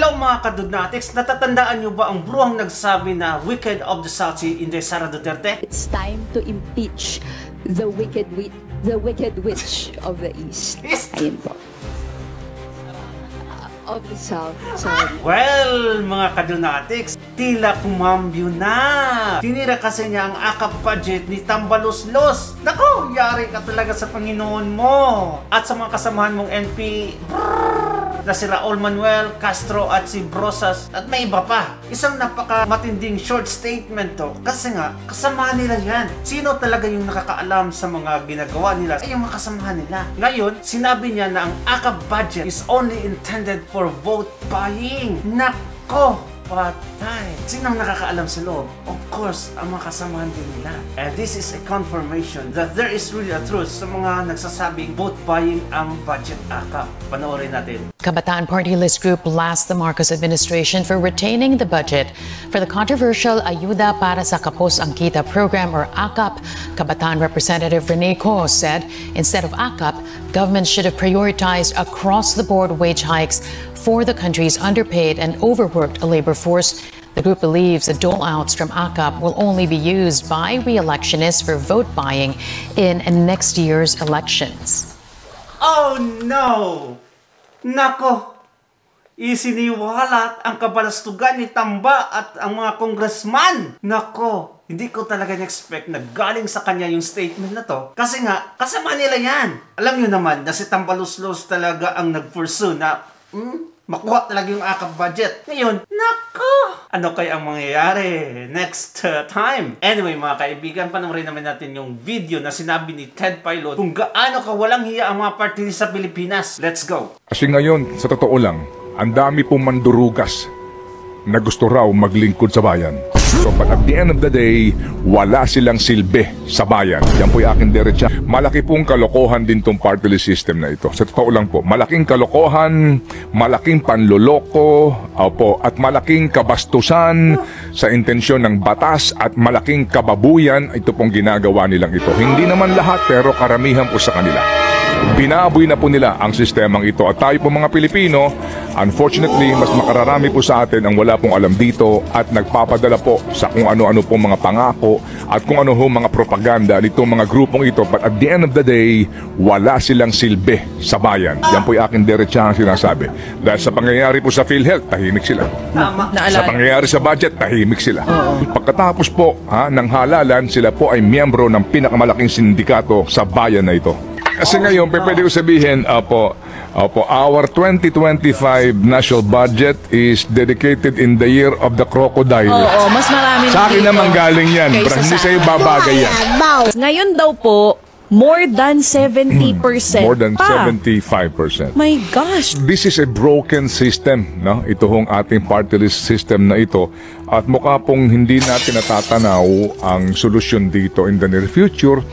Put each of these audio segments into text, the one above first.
Hello mga kadudnatics, natatandaan nyo ba ang bruhang nagsabi na wicked of the South si Inday Sara Duterte? It's time to impeach the wicked witch of the East. Ayun po. Of the South. Sorry. Well, mga kadunatics, tila kumambyo na. Tinira kasi niya ang akap budget ni Tambaluslos. Nako, yari ka talaga sa Panginoon mo. At sa mga kasamahan mong NP, na si Raul Manuel Castro at si Brosas at may iba pa. Isang napaka matinding short statement to kasi nga kasamahan nila yan. Sino talaga yung nakakaalam sa mga ginagawa nila ay yung mga kasamahan nila. Ngayon, sinabi niya na ang AKAP budget is only intended for vote buying. Nako! Patay! Sinong nakakaalam sa loob? Of course, ang mga kasamahan din nila. And this is a confirmation that there is really a truth sa mga nagsasabing vote buying ang budget AKAP. Panoorin natin. Kabataan Party List Group blasts the Marcos administration for retaining the budget for the controversial Ayuda para sa Kapos ang Kita program or AKAP. Kabataan Representative Rene Co said instead of AKAP, government should have prioritized across-the-board wage hikes for the country's underpaid and overworked labor force. The group believes the dole-outs from AKAP will only be used by re-electionists for vote buying in next year's elections. Oh no! Nako! Isiniwalat ang kabalastugan ni Tamba at ang mga congressman. Nako! Hindi ko talaga na-expect na galing sa kanya yung statement na to. Kasi nga, kasama nila yan. Alam nyo naman na si Tambaluslos talaga ang nag-pursue na makuha talaga yung AKAP budget. Ngayon, nako! Ano kaya ang mangyayari next time? Anyway, mga kaibigan, panoorin naman natin yung video na sinabi ni Ted Pilot kung gaano ka walang hiya ang mga party sa Pilipinas. Let's go! Kasi ngayon, sa totoo lang, ang dami pong mandurugas na gusto raw maglingkod sa bayan. So, but at the end of the day, wala silang silbi sa bayan. Yan po yung aking diretsa. Malaki pong kalokohan din tong party list system na ito. Sa totoo lang po, malaking kalokohan, malaking panloloko, at malaking kabastusan sa intensyon ng batas at malaking kababuyan, ito pong ginagawa nilang ito. Hindi naman lahat, pero karamihan po sa kanila. Binaboy na po nila ang sistemang ito. At tayo po mga Pilipino, unfortunately, mas makararami po sa atin ang wala pong alam dito at nagpapadala po sa kung ano-ano pong mga pangako at kung ano ho mga propaganda nitong mga grupong ito. But at the end of the day, wala silang silbi sa bayan. Yan po yung aking diretsahang sinasabi. Dahil sa pangyayari po sa PhilHealth, tahimik sila. Sa pangyayari sa budget, tahimik sila. Pagkatapos po ng halalan, sila po ay miyembro ng pinakamalaking sindikato sa bayan na ito. Kasi ngayon, pwede ko sabihin, our 2025 national budget is dedicated in the year of the crocodile. Oo, mas marami sa akin naman galing yan. Hindi sa'yo babagay yan. Ngayon daw po, more than 70%. More than 75%. My gosh! This is a broken system, no? Ito hong ating party list system na ito. At mukha pong hindi natin natatanaw ang solusyon dito in the near future.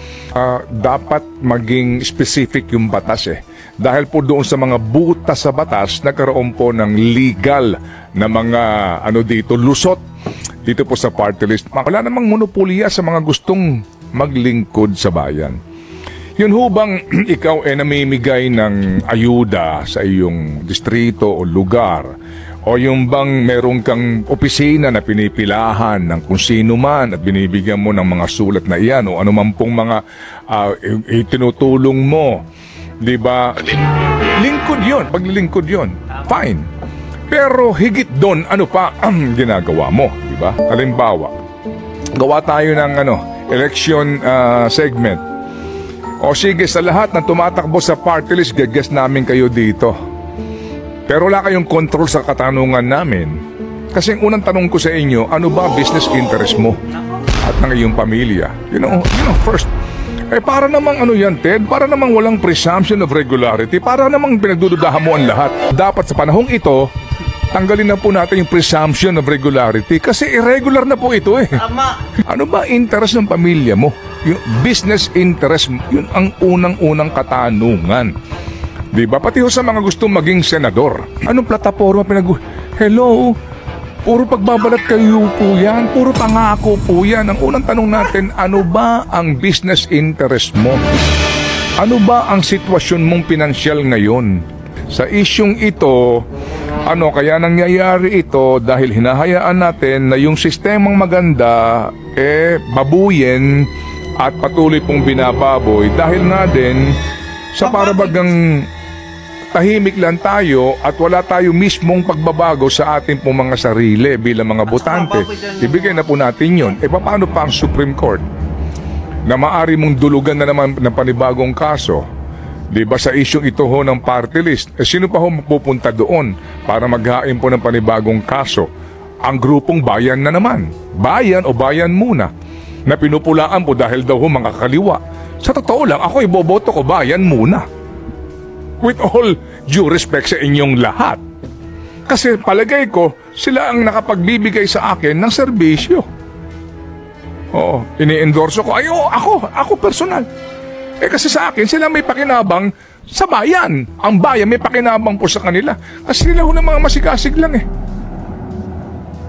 Dapat maging specific yung batas Dahil po doon sa mga butas sa batas, nagkaroon po ng legal na mga lusot dito po sa party list. Wala namang monopolya sa mga gustong maglingkod sa bayan. Yun ho bang ikaw namimigay ng ayuda sa iyong distrito o lugar? O yung bang meron kang opisina na pinipilahan ng kung sino man at binibigyan mo ng mga sulat na iyan o anuman pong mga tinutulong mo? Diba? Lingkod yun. Paglilingkod yun. Fine. Pero higit doon, ano pa ang ginagawa mo? Diba? Halimbawa, gawa tayo ng election segment. O sige, sa lahat na tumatakbo sa party list, gagas namin kayo dito. Pero wala kayong control sa katanungan namin. Kasi ang unang tanong ko sa inyo, ano ba business interest mo at ng iyong pamilya? You know, first, para namang yan, Ted, para namang walang presumption of regularity, para namang pinagdududahan mo ang lahat. Dapat sa panahong ito, tanggalin na po natin yung presumption of regularity kasi irregular na po ito Tama. Ano ba interest ng pamilya mo? Yung business interest, yun ang unang-unang katanungan. Diba? Pati ho sa mga gustong maging senador. Anong plataforma Hello? Puro pagbabalat kayo po yan. Puro pangako po yan. Ang unang tanong natin, ano ba ang business interest mo? Ano ba ang sitwasyon mong pinansyal ngayon? Sa isyong ito, Kaya nangyayari ito dahil hinahayaan natin na yung sistemang maganda babuyin at patuloy pong binababoy dahil nga din sa parabagang tahimik lang tayo at wala tayo mismong pagbabago sa ating pong mga sarili bilang mga botante. Ibigay na po natin yun. Paano pa ang Supreme Court na maari mong dulugan na naman ng panibagong kaso? Diba sa isyong ito ho ng party list, sino pa ho mapupunta doon para maghain po ng panibagong kaso? Ang grupong bayan na naman. Bayan o bayan muna na pinupulaan po dahil daw ho mga kaliwa. Sa totoo lang, ako iboboto ko bayan muna. With all due respect sa inyong lahat. Kasi palagay ko, sila ang nakapagbibigay sa akin ng serbisyo. Oo, ini-endorso ko. Ako personal. Kasi sa akin, sila may pakinabang sa bayan. Ang bayan may pakinabang po sa kanila. Kasi sila ho ng mga masigasig lang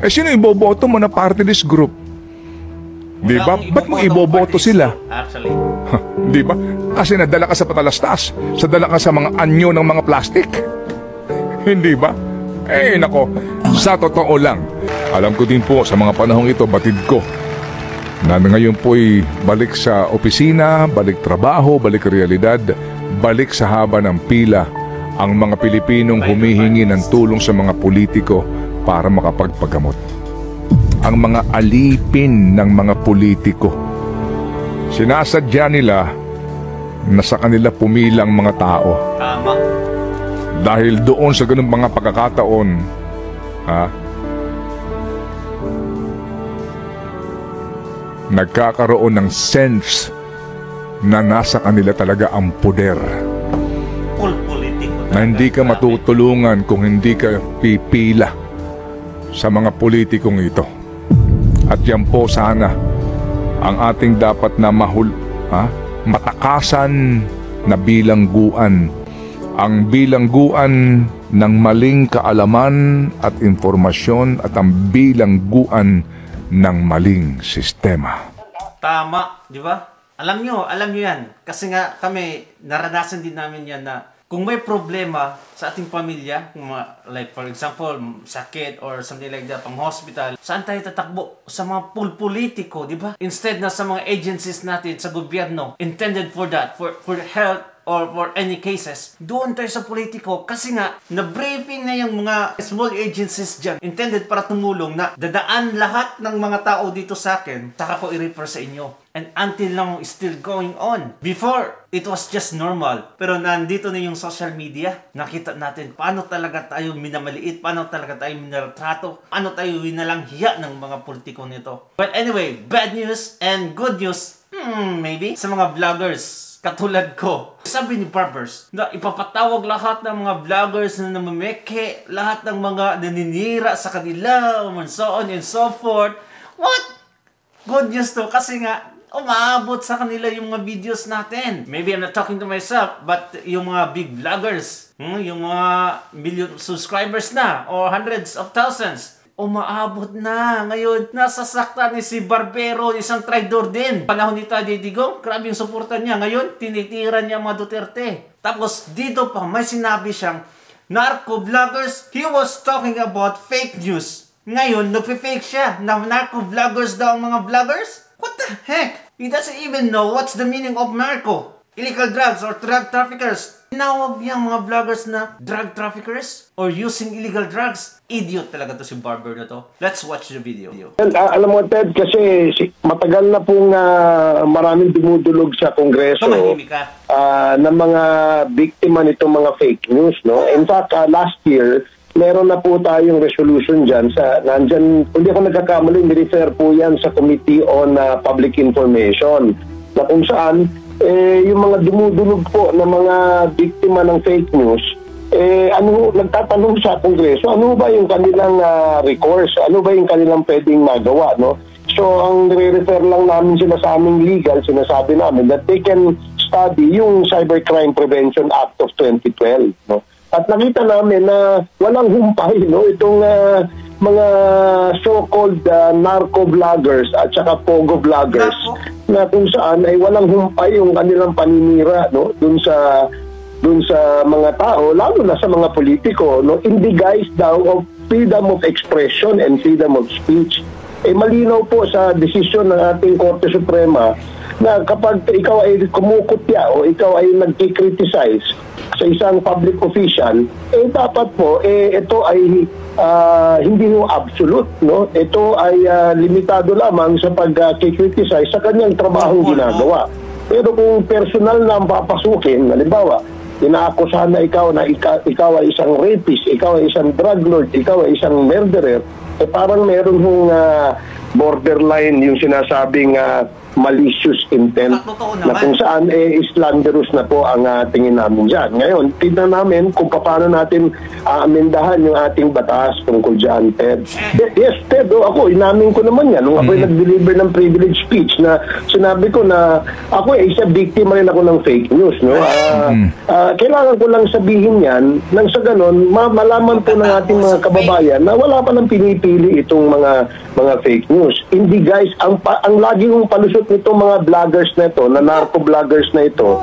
sino iboboto mo na party list group? Di ba? Ba't mo iboboto sila? Actually. Di ba? Kasi nadala ka sa patalastas. Dala ka sa mga anyo ng mga plastic. Hindi ba? Nako, sa totoo lang. Alam ko din po sa mga panahong ito, batid ko na ngayon po'y balik sa opisina, balik trabaho, balik realidad, balik sa haba ng pila ang mga Pilipinong humihingi ng tulong sa mga politiko para makapagpagamot. Ang mga alipin ng mga politiko. Sinasadya nila na sa kanila pumilang mga tao. Tama. Dahil doon sa ganung mga pagkakataon, nagkakaroon ng sense na nasa kanila talaga ang poder. Politiko. Na hindi ka matutulungan kung hindi ka pipila sa mga politikong ito. At yan po sana ang ating dapat na matakasan na bilangguan. Ang bilangguan ng maling kaalaman at informasyon at ang bilangguan ng maling sistema. Tama, di ba? Alam nyo yan. Kasi nga kami, naranasan din namin yan na kung may problema sa ating pamilya, like for example, sakit or something like that, pang hospital, saan tayo tatakbo? Sa mga politiko, di ba? Instead na sa mga agencies natin sa gobyerno, intended for that, for health, or for any cases, doon tayo sa politiko kasi nga, na-briefing na yung mga small agencies dyan, intended para tumulong na dadaan lahat ng mga tao dito sa akin, saka ko i-refer sa inyo. And until now, it's still going on. Before, it was just normal. Pero nandito na yung social media, nakita natin paano talaga tayo minamaliit, paano talaga tayo minaratrato, paano tayo winalanghiya ng mga politiko nito. But anyway, bad news and good news, maybe, sa mga vloggers. Katulad ko. Sabi ni Barbers na ipapatawag lahat ng mga vloggers na namameke, lahat ng mga naninira sa kanila, and so on and so forth. What? Good news to kasi nga umaabot sa kanila yung mga videos natin. Maybe I'm not talking to myself, but yung mga big vloggers, yung mga million subscribers na or hundreds of thousands, umaabot na. Ngayon, nasasaktan ni si Barbero, isang traidor din. Panahon ni Tadej Digong, grabe yung suporta niya. Ngayon, tinitiran niya mga Duterte. Tapos, dito pa, may sinabi siyang, narco-vloggers, he was talking about fake news. Ngayon, nagpe-fake siya na narco-vloggers daw ang mga vloggers? What the heck? He doesn't even know what's the meaning of narco. Illegal drugs or drug traffickers. Tinawag niya mga vloggers na drug traffickers or using illegal drugs. Idiot talaga to si Barber na to. Let's watch the video. Alam mo, Ted, kasi matagal na pong maraming dumudulog sa Kongreso ng mga biktima nitong mga fake news. No? In fact, last year, meron na po tayong resolution dyan. Nandyan, hindi ako nagkakamali, nirefer po yan sa Committee on Public Information na kung saan yung mga dumudulog po na mga biktima ng fake news, nagtatanong sa Kongreso, ano ba yung kanilang recourse? Ano ba yung kanilang pwedeng magawa? No? So, ang nire-refer lang namin sila sa aming legal, sinasabi namin that they can study yung Cybercrime Prevention Act of 2012. No? At nakita namin na walang humpay, no? Itong mga so-called narco-vloggers at saka pogo-vloggers na kung saan ay walang humpay yung kanilang paninira, no? Dun sa dun sa mga tao, lalo na sa mga politiko, no, in the guise daw of freedom of expression and freedom of speech. Malinaw po sa desisyon ng ating Korte Suprema na kapag ikaw ay kumukutya o ikaw ay nagki-criticize sa isang public official, dapat po ito ay hindi mo absolute, no? Ito ay limitado lamang sa pag-criticize sa kanyang trabahong ginagawa. Pero kung personal na ang papasukin, halimbawa, inaakusahan na ikaw ay isang rapist, ikaw ay isang drug lord, ikaw ay isang murderer, parang meron hong borderline yung sinasabing malicious intent na kung saan slanderous na po ang tingin namin dyan. Ngayon, tignan namin kung paano natin amendahan yung ating batas tungkol dyan, Ted. Yes, Ted, ako, inamin ko naman yan. Nung ako nag-deliver ng privilege speech na sinabi ko na ako isa biktima rin ako ng fake news. No? Kailangan ko lang sabihin yan nang sa ganon, malaman po ng ating mga kababayan na wala pa nang pinipili itong mga fake news. Hindi guys, ang lagi kong palusot nitong mga vloggers na ito, na narco-vloggers na ito,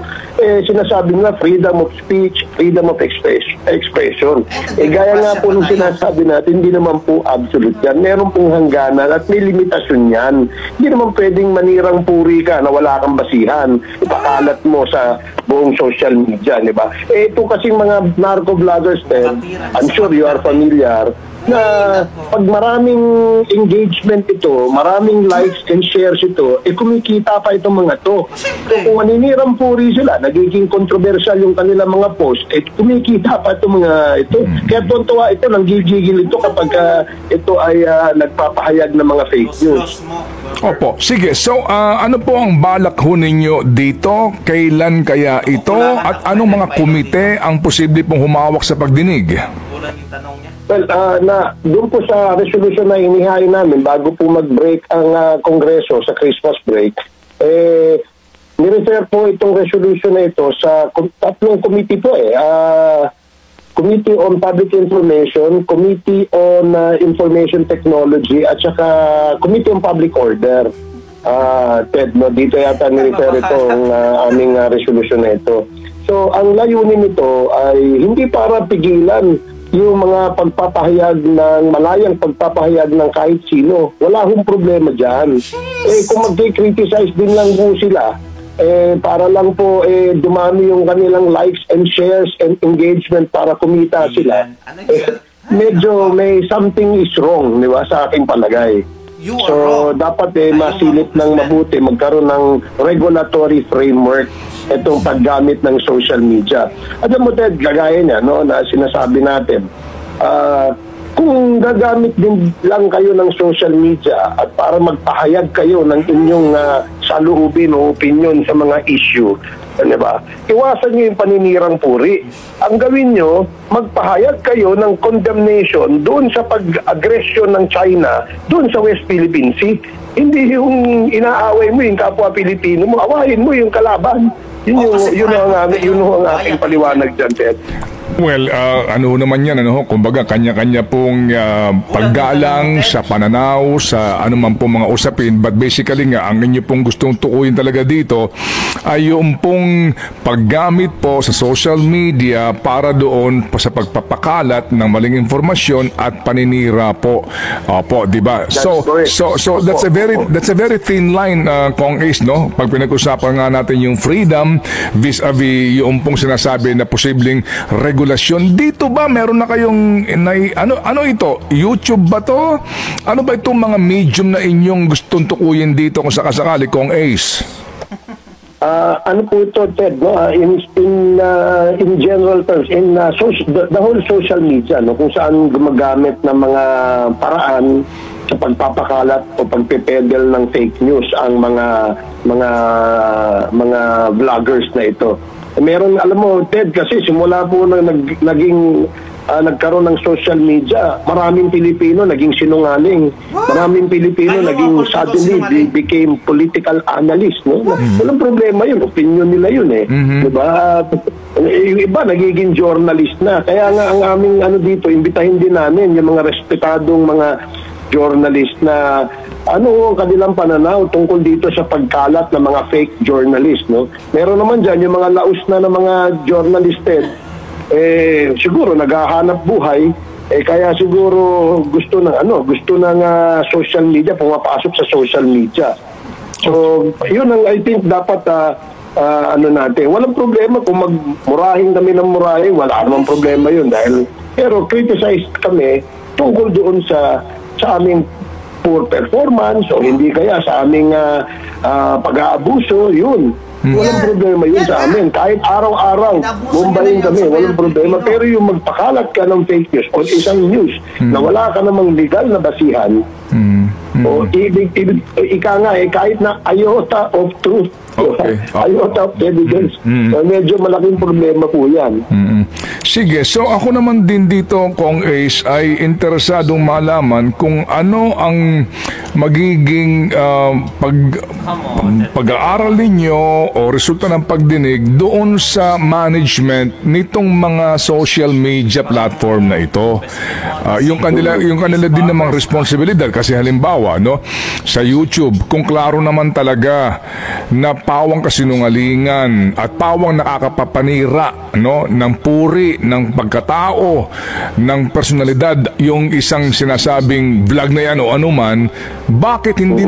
sinasabi nila freedom of speech, freedom of expression. Gaya nga po nung sinasabi natin, hindi naman po absolute yan. Meron pong hangganan at may limitasyon yan. Hindi naman pwedeng manirang puri ka na wala kang basihan. Ipakalat mo sa buong social media, di ba? Ito kasing mga narco-vloggers, I'm sure you are familiar, na pag maraming engagement ito, maraming likes and shares ito, kumikita pa itong mga to. So, kung maninirang puri sila, nagiging controversial yung kanilang mga post, kumikita pa itong mga ito. Kaya tuwa ito, nanggigigil ito kapag ito ay nagpapahayag ng mga fake news. Opo, sige. So, ano po ang balak ho ninyo dito? Kailan kaya ito? At anong mga komite ang posible pong humawak sa pagdinig? Well, doon po sa resolution na inihain namin bago po mag-break ang Kongreso sa Christmas break, nirefer po itong resolution na ito sa tatlong committee po Committee on Public Information, Committee on Information Technology, at saka Committee on Public Order. Ted, no, dito yata nirefer ito ang aming resolution na ito. So, ang layunin nito ay hindi para pigilan yung mga pagpapahayag ng malayang pagpapahayag ng kahit sino. Wala hong problema dyan. Kung mag-criticize din lang po sila, para lang po dumami yung kanilang likes and shares and engagement para kumita sila, medyo may something is wrong, di ba, sa aking palagay. So, dapat masilip ng mabuti, magkaroon ng regulatory framework itong paggamit ng social media. Alam mo, Ted, gagaya niya, no, na sinasabi natin, kung gagamit din lang kayo ng social media at para magpahayag kayo ng inyong saloobin o opinion sa mga issue, diba? Iwasan nyo yung paninirang puri. Ang gawin nyo, magpahayag kayo ng condemnation doon sa pag-aggression ng China doon sa West Philippine Sea. Hindi yung inaaway mo yung kapwa Pilipino mo, awahin mo yung kalaban. Yun ang aking paliwanag dyan, Ted. Well, ano naman yan, kumbaga kanya-kanya pong paggalang sa pananaw, sa anuman pong mga usapin, but basically nga, ang inyo pong gustong tukuyin talaga dito ay yung pong paggamit po sa social media para doon sa pagpapakalat ng maling informasyon at paninira po. Opo, di ba? So that's a very thin line, Kong Ace, no? Pag pinag-usapan nga natin yung freedom vis-a-vis yung pong sinasabi na posibleng regulasyon. Dito ba meron na kayong ano ito? YouTube ba to? Ano ba itong mga medium na inyong gustong tukuyin dito kung sakasakali, Kong Ace? Ano po ito, Ted, no? In general terms, the whole social media, no, kung saan gumagamit ng mga paraan sa pagpapakalat o pagpipedal ng fake news ang mga vloggers na ito. Meron, alam mo, Ted, kasi simula po na nagkaroon ng social media, maraming Pilipino naging sinungaling. Maraming Pilipino suddenly became political analyst, no? Walang problema yun, opinion nila yun diba? Yung iba nagiging journalist na. Kaya nga ang aming dito, imbitahin din namin yung mga respetadong mga journalist na ano ang kanilang pananaw tungkol dito sa pagkalat ng mga fake journalist, no? Meron naman dyan yung mga laos na ng mga journalisted, siguro naghahanap buhay, kaya siguro gusto ng social media, pumapasok sa social media. So, yun ang I think dapat natin. Walang problema kung magmurahin kami ng murahin, wala namang problema yun pero criticize kami tungkol doon sa aming poor performance o hindi kaya sa aming pag-aabuso, yun. Walang problema yun sa amin. Kahit araw-araw, bombayin kami, walang problema. Pero yung magpakalat ka ng fake news o isang news na wala ka namang legal na basihan, o ika nga kahit na iota of truth, iota of evidence, medyo malaking problema po yan. Sige, so ako naman din dito, Kong Ace, ay interesadong malaman kung ano ang magiging pag-aaral ninyo o resulta ng pagdinig doon sa management nitong mga social media platform na ito. Yung kanila din namang responsibilidad, kasi halimbawa, no, sa YouTube, kung klaro naman talaga na pawang kasinungalingan at pawang nakakapapanira, no, ng puri, ng pagkatao, ng personalidad yung isang sinasabing vlog na yan o anuman, bakit hindi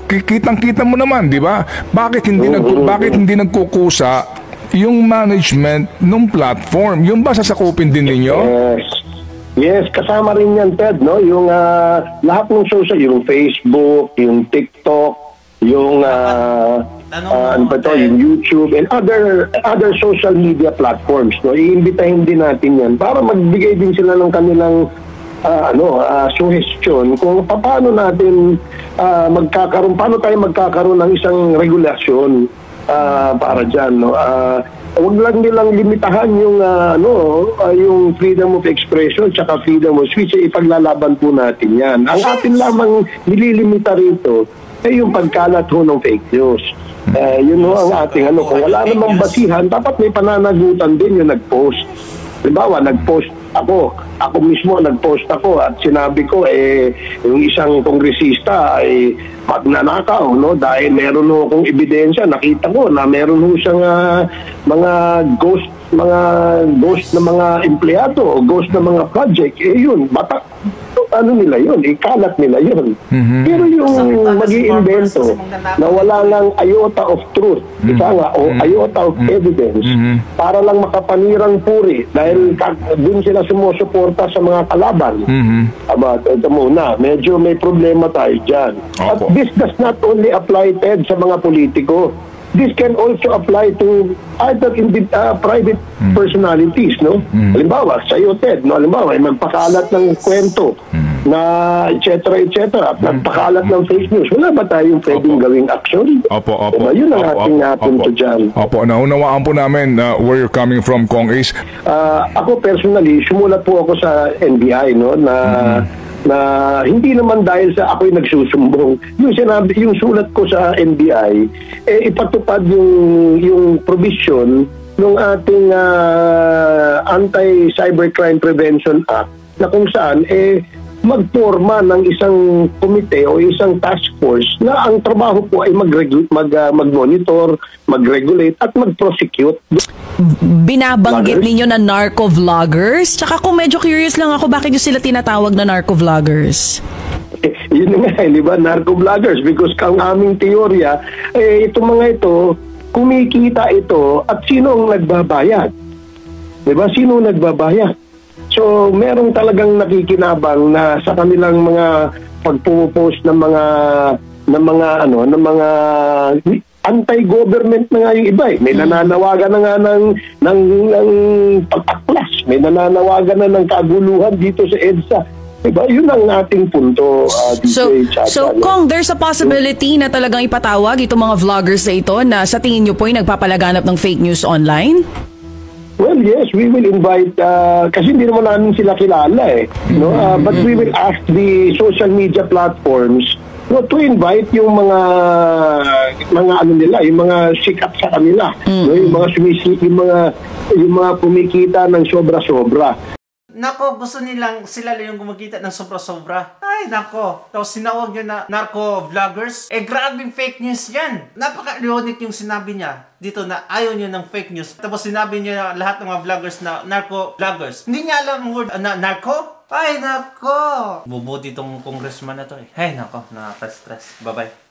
kitang-kita mo naman, di ba? Bakit hindi nagkukusa yung management ng platform? Yung ba sasakupin din ninyo? Yes, kasama rin yan, Ted, no? Yung lahat ng social, yung Facebook, yung TikTok, yung yung YouTube and other social media platforms, no? Iimbitahin din natin yan para magbigay din sila ng kanilang suggestion kung paano natin paano tayo magkakaroon ng isang regulasyon para diyan, no? Huwag lang nilang limitahan yung freedom of expression tsaka freedom of speech, ipaglalaban po natin yan. Ang atin lamang nililimita rito ay yung pagkalat ho ng fake news. Yun ho ang ating kung wala namang basihan, dapat may pananagutan din yung nag-post. Halimbawa, nag-post ako mismo nag-post ako at sinabi ko yung isang kongresista ay magnanakaw, no, dahil meron ho akong ebidensya, nakita ko na meron ho siyang mga ghost na mga empleyado o ghost na mga project, yun, nila yun, ikalat nila yun. Pero yung mag-iimbento na wala lang iota of truth, o iota of evidence, para lang makapanirang puri dahil dun sila sumusuporta sa mga kalaban. Ito muna, medyo may problema tayo dyan. At this does not only apply, Ted, sa mga politiko. This can also apply to other private personalities, no? Halimbawa, sa iyo, Ted, no? Halimbawa, ay magpakalat ng kwento na etc. at nagpakalat ng fake news. Wala ba tayong pwedeng gawing action? Opo. Yun ang ating punto dyan. Opo, naunawaan po namin where you're coming from, Kong Ace. Ako personally, sumulat po ako sa NBI, no, na hindi naman dahil sa ako'y nagsusumbong. Yung sulat ko sa NBI, ipatupad yung provision ng ating Anti-Cybercrime Prevention Act na kung saan magporma ng isang komite o isang task force na ang trabaho po ay mag-monitor, mag-regulate at mag-prosecute. Binabanggit ninyo na narco-vloggers? Tsaka kung medyo curious lang ako, bakit nyo sila tinatawag na narco-vloggers? Yun nga, di ba? Narco-vloggers, because ang aming teorya, itong mga ito, kumikita ito at sino ang nagbabayad? Di ba? Sino ang nagbabayad? So, merong talagang nakikinabang na sa kanilang mga pagpo-post ng mga anti-government na nga yung iba. May nananawagan na nga ng pag-aklas. May nananawagan na ng kaguluhan dito sa EDSA. Diba? Yun ang ating punto, DJ Chacha. So, Kong, there's a possibility na talagang ipatawag itong mga vloggers na ito na sa tingin nyo po ay nagpapalaganap ng fake news online? Well, yes, we will invite, kasi hindi naman namin sila kilala no? But we will ask the social media platforms to invite yung mga yung mga sikat sa kanila, no? Yung mga kumikita ng sobra-sobra. Nako, gusto nilang sila lang yung gumagita ng sobra-sobra. Ay, nako. Tapos sinawag nyo na narco-vloggers. Grabing fake news yan. Napaka-ironic yung sinabi niya dito na ayaw nyo ng fake news. Tapos sinabi niya na lahat ng mga vloggers na narco-vloggers. Hindi niya alam ang word na narco? Ay, nako. Bubuti itong congressman na to eh. Ay, nako. Nakaka-stress. Bye-bye.